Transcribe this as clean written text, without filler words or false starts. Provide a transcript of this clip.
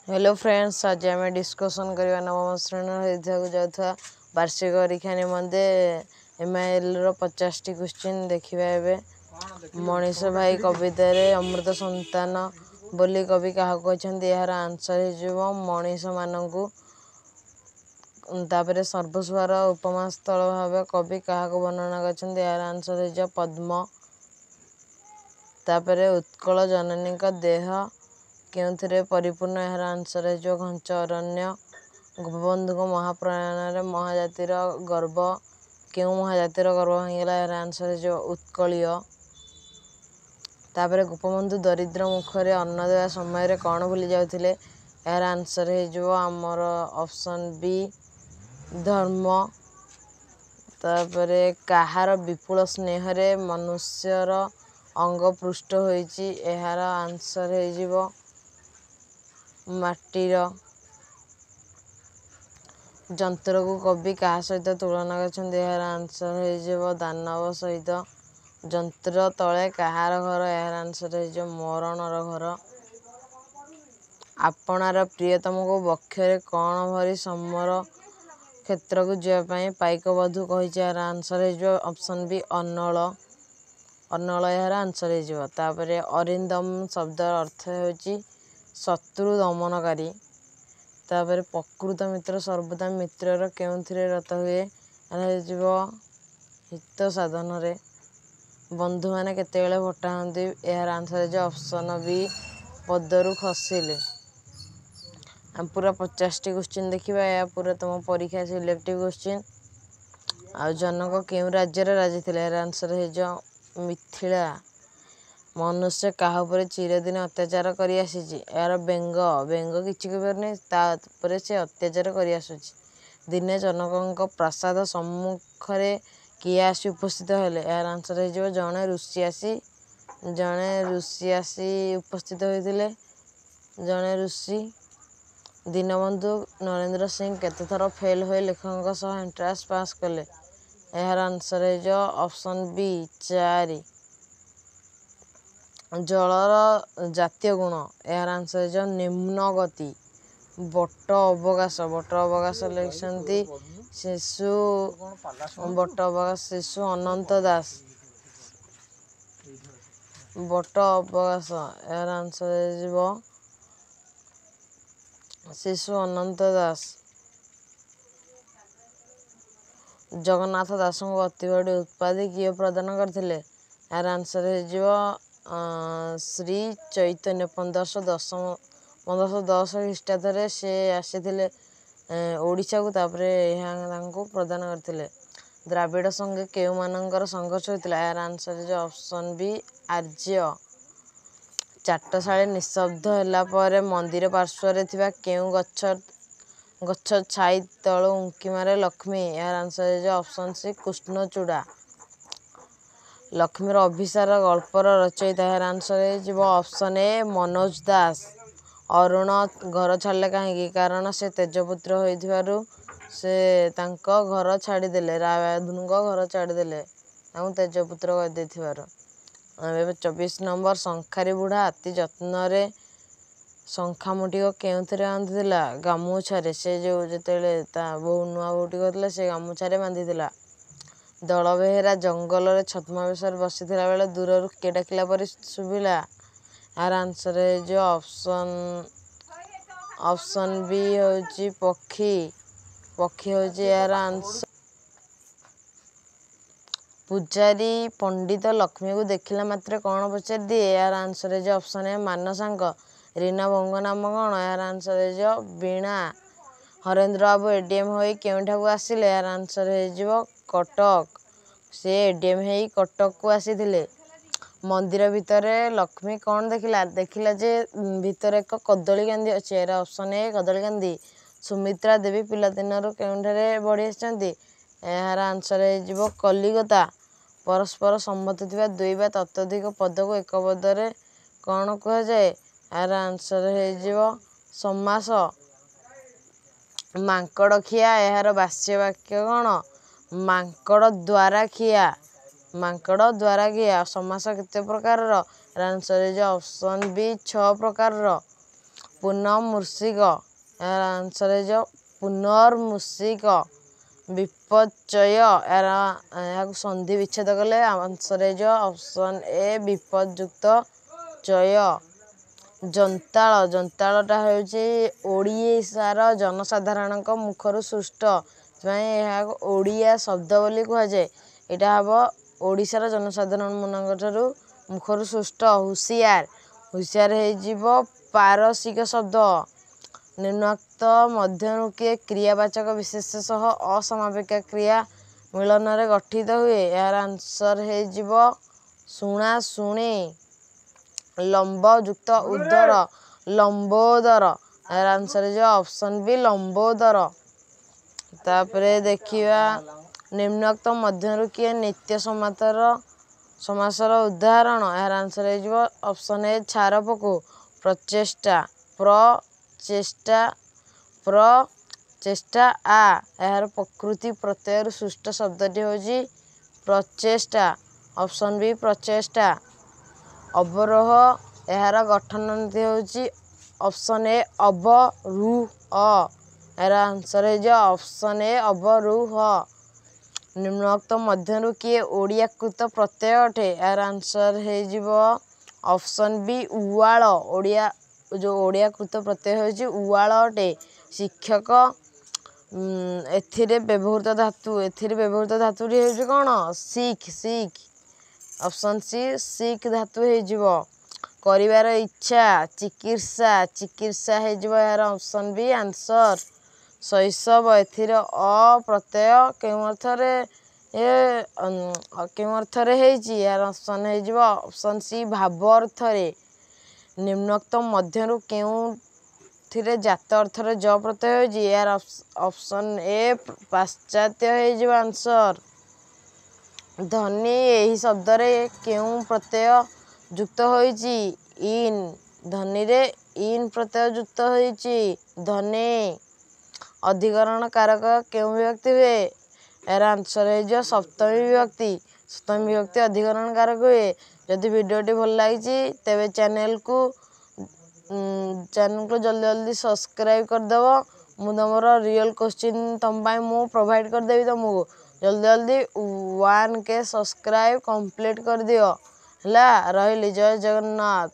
Hello friends, आज आम discussion करवा नवम श्रेणी जाऊा वार्षिक परीक्षा निमंते MIL रो 50 टी क्वेश्चन देखा। मनीष भाई कवितार अमृत संतान बोली कवि क्या कहते यार आंसर हो मनीष मानक। तापर सर्वस्वर उपमा स्थल भाव कवि क्या वर्णना कर यार आंसर हो पद्म। तापर उत्कल जननी देह क्यों परिपूर्ण यार आंसर हो घंच अरण्य। गोपबंधु महाप्रयाण महाजातिर गर्व क्यों महाजातिर गर्व भांगला यार आंसर हो उत्कलीय। तापर गोपबंधु दरिद्र मुखरे अन्न देवा समय कौन भूली जाते यार आंसर हो आमर ऑप्शन बी धर्म। तापर कहार विपुल स्नेह मनुष्यर अंग पृष्ठ होइछि यार आंसर हो माटीर। जंत्र को कवि क्या सहित तुलना कर यार आंसर हो दानव सहित। जंत्र तले कहार घर यार आंसर हो मरणर घर। आपणार प्रियतम को बक्षरे कौन भरी समर क्षेत्र को जावाई पाइक बधू कही यार आंसर हो ऑप्शन बी अनल। अनल यार आंसर हो। तापर अरिंदम शब्द अर्थ हो शत्रु दमनकारी। तापर प्रकृत मित्र सर्वदा मित्रर क्यों रत हुए हित साधन। बंधु मैंने केतेबेले भट्टा हंती यार आंसर हो ऑप्शन बी पदरु खसिले। हम पूरा 50 टी क्वेश्चन देखा। या पूरा तुम परीक्षा सिलेक्टिव क्वेश्चन। आ जनक क्यों राज्यर राजी थे यार आंसर हो मिथिला। मनुष्य क्या चिरदिन अत्याचार कर यार बेंग बेंग किसी कही से अत्याचार कर। दिने जनक प्रासाद सम्मुखें किए आसी उपस्थित हेले यार आंसर हो जड़े ऋषि आसी उपस्थित होते जड़े ऋषि। दीनबंधु नरेंद्र सिंह केते थर फेल हुए लेखकों सह एंट्रांस पास कले यार आंसर हो ऑप्शन बी 4। जलर जातीय गुण यार आंसर हो निम्न गति। बट अवकाश लिखते शिशु बट अवकाश शिशु अनंत दास। बट अवकाश यार आंसर हो शिशु अनंत दास। जगन्नाथ दास को अति बड़ी उपाधि किए प्रदान करथिले यार आंसर हो श्री चैतन्य 1510 ख्रीष्टाब्द से आसीथिले ओडिशा को। तापर यहाँ प्रदान करथिले। द्राविड़ संघे केउ मानकर संघर्ष होता यार आंसर हो ऑप्शन बी आर्य। चाटशाळी निशब्द है मंदिर पार्श्व केउ गछ छाई तलू उंकी मारे लक्ष्मी यार आंसर हो ऑप्शन सी कृष्णचूड़ा। लक्ष्मीर अभिसार गल्पर रचयिता यार आंसर हो ऑप्शन ए मनोज दास। अरुण घर छाड़े कहीं कारण से तेजपुत्र होइथिबारु से तांको घर छाड़ीदेले रावण घर छाड़ीदेले तेजपुत्र कर। 24 नंबर शंखारी बुढ़ा अति जत्न शंखामुठी को क्यों बांधिला गामुछारे से जो जिते बो नुआ बोटी करते से गामुछारे बांधिला। दल बेहेरा जंगल छद्मवेश बसी बेले दूर किए डाकिला पर शुभिला यार आंसर हो ऑप्शन बी हूँ पक्षी। पक्षी हूँ यार आंसर। पूजारी पंडित लक्ष्मी को देखला मात्र कौन पचार दिए यार आंसर हो ऑप्शन ए मानसांग। रीना बंग नाम कौन यार आंसर हो वीणा। हरेन्द्र बाबू एडीएम हो क्यों आसिले यार आंसर हो कटक। से एडीएम हो कटक को आसी मंदिर भितर लक्ष्मी कौन देखला जे भितर एक कदली कांदी अच्छे यार ऑप्शन ए कदली कांदी। सुमित्रा देवी पिलादिनरू केउंठारे बढ़ी आछंती यार आंसर हो कलिकता। परस्पर सम्मत थिबा दुई बा ततोधिक पद को एक पदरे कौन कह जाए यार आंसर हो समास। मांकड़ खिया यार बास्य वाक्य कौन मांकड़ द्वारा खिया। मांकड़ द्वारा खिया समास केते प्रकार आंसर हो ऑप्शन बी 6 प्रकार। ପୁନଃମୂଷିକ, ଏହାର ଆନ୍ସର ହେଇଯିବ ପୁନର୍ମୂଷିକ। ବିପର୍ଯ୍ୟୟ, ଏହାକୁ ସନ୍ଧି ବିଚ୍ଛେଦ କଲେ ଆନ୍ସର ହେଇଯିବ ଅପସନ୍ ଏ ବିପର୍ଯ୍ୟୁକ୍ତ ଚୟ। ଜନ୍ତାଳ, ଜନ୍ତାଳଟା ହେଉଛି ଓଡ଼ିଶାର ଜନସାଧାରଣଙ୍କ ମୁଖରୁ ସୃଷ୍ଟ, ସେଥିପାଇଁ ଏହାକୁ ଓଡ଼ିଆ ଶବ୍ଦ ବୋଲି କୁହାଯାଏ। ଏଇଟା ହେବ ଓଡ଼ିଶାର ଜନସାଧାରଣମାନଙ୍କ ଠାରୁ ମୁଖରୁ ସୃଷ୍ଟ। ହୁସିଆର, ହୁସିଆର ହେଇଯିବ ପାରସିକ ଶବ୍ଦ। ନିମ୍ନୋକ୍ତ ମଧ୍ୟରୁ କିଏ କ୍ରିୟାବାଚକ ବିଶେଷ ସହ ଅସମାପିକା କ୍ରିୟା ମିଳନରେ ଗଠିତ ହୁଏ? ଏହାର ଆନ୍ସର ହେଇଯିବ ଶୁଣାଶୁଣି। ଲମ୍ବ ଯୁକ୍ତ ଉଦର, ଲମ୍ବୋଦର, ଏହାର ଆନ୍ସର ହେଇଯିବ ଅପସନ୍ ବି ଲମ୍ବୋଦର। ତାପରେ ଦେଖିବା ନିମ୍ନୋକ୍ତ ମଧ୍ୟରୁ କିଏ ନିତ୍ୟ ସମାସର ଉଦାହରଣ? ଏହାର ଆନ୍ସର ହେଇଯିବ ଅପସନ୍ ଏ ଛାରପୋକ। ପ୍ରଚେଷ୍ଟା, ପ୍ରଚେଷ୍ଟା ଆ, ଏହାର ପ୍ରକୃତି ପ୍ରତ୍ୟୟରୁ ସୃଷ୍ଟ ଶବ୍ଦଟି ହେଉଛି ପ୍ରଚେଷ୍ଟା, ଅପସନ୍ ବି ପ୍ରଚେଷ୍ଟା। ଅବରୋହ, ଏହାର ଗଠନ ନୀତି ହେଉଛି ଅପସନ୍ ଏ ଅବରୁହ, ଏହାର ଆନ୍ସର ହେଇଯିବ ଅପସନ୍ ଏ ଅବରୁହ। ନିମ୍ନୋକ୍ତ ମଧ୍ୟରୁ କିଏ ଓଡ଼ିଆକୃତ ପ୍ରତ୍ୟୟ ଅଟେ? ଏହାର ଆନ୍ସର ହେଇଯିବ ଅପସନ୍ ବି ଉଆଳ। ଓଡ଼ିଆକୃତ ପ୍ରତ୍ୟୟ ହେଉଛି ଉଆଳ ଅଟେ। ଶିକ୍ଷକ, ଏଥିରେ ବ୍ୟବହୃତ ଧାତୁଟି ହେଉଛି କ'ଣ? ସିକ୍, ଅପସନ୍ ସି ସିକ୍ ଧାତୁ ହେଇଯିବ। କରିବାର ଇଚ୍ଛା, ଚିକିତ୍ସା ହେଇଯିବ ଏହାର ଅପସନ୍ ବି ଆନ୍ସର। ଶୈଶବ, ଏଥିରେ ପ୍ରତ୍ୟୟ କେଉଁ ଅର୍ଥରେ ହେଇଛି? ଏହାର ଅପସନ୍ ହେଇଯିବ ଅପସନ୍ ସି ଭାବ ଅର୍ଥରେ। ନିମ୍ନୋକ୍ତ ମଧ୍ୟରୁ କେଉଁଥିରେ ଜାତ ଅର୍ଥରେ ଜ ପ୍ରତ୍ୟୟ ହୋଇଛି? ଏହାର ଅପସନ୍ ଏ ପାଶ୍ଚାତ୍ୟ ହେଇଯିବ ଆନ୍ସର। ଧନୀ, ଏହି ଶବ୍ଦରେ କେଉଁ ପ୍ରତ୍ୟୟ ଯୁକ୍ତ ହୋଇଛି? ଇନ୍, ଧନୀରେ ଇନ୍ ପ୍ରତ୍ୟୟ ଯୁକ୍ତ ହୋଇଛି, ଧନେ। ଅଧିକରଣ କାରକ କେଉଁ ବିଭକ୍ତି ହୁଏ? ଏହାର ଆନ୍ସର ହେଇଯିବ ସପ୍ତମୀ ବିଭକ୍ତି। ସପ୍ତମୀ ବିଭକ୍ତି ଅଧିକରଣ କାରକ ହୁଏ। ଯଦି ଭିଡ଼ିଓଟି ଭଲ ଲାଗିଛି ତେବେ ଚ୍ୟାନେଲକୁ ଜଲ୍ଦି ସବସ୍କ୍ରାଇବ୍ କରିଦେବ। ମୁଁ ତୁମର ରିଅଲ୍ କୋଶ୍ଚିନ୍ ତୁମ ପାଇଁ ମୁଁ ପ୍ରୋଭାଇଡ଼ କରିଦେବି ତୁମକୁ। ଜଲ୍ଦି 1K ସବସ୍କ୍ରାଇବ୍ କମ୍ପ୍ଲିଟ୍ କରିଦିଅ ହେଲା। ରହିଲି, ଜୟ ଜଗନ୍ନାଥ।